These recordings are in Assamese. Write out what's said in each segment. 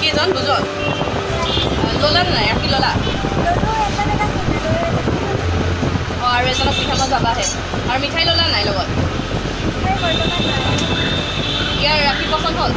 কেইজন দুজন ল'লা নাই ৰাখি ল'লা অঁ আৰু এজনক পিঠাখন যাবাহে আৰু মিঠাই ল'লা নাই লগত ইয়াৰ ৰাখি পচন্দ হ'ল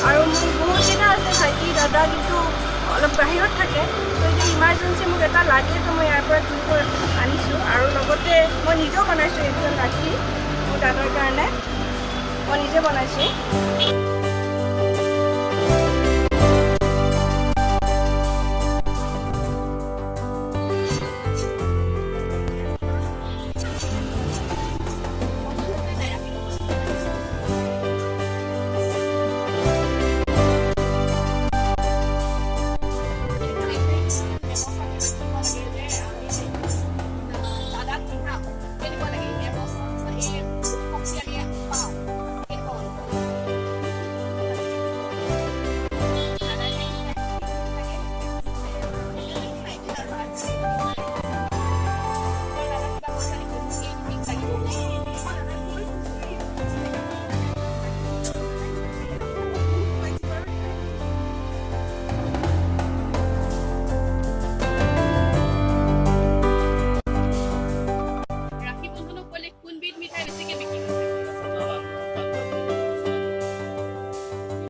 আৰু মোৰ বহুত কেইটা আছে ভাইটি দাদা কিন্তু অলপ বাহিৰত থাকে তো এতিয়া ইমাৰ্জেঞ্চি মোক এটা লাগে তো মই ইয়াৰ পৰা কিনিব আনিছোঁ আৰু লগতে মই নিজেও বনাইছোঁ এইজন ৰাখি মোৰ দাদাৰ কাৰণে মই নিজে বনাইছোঁ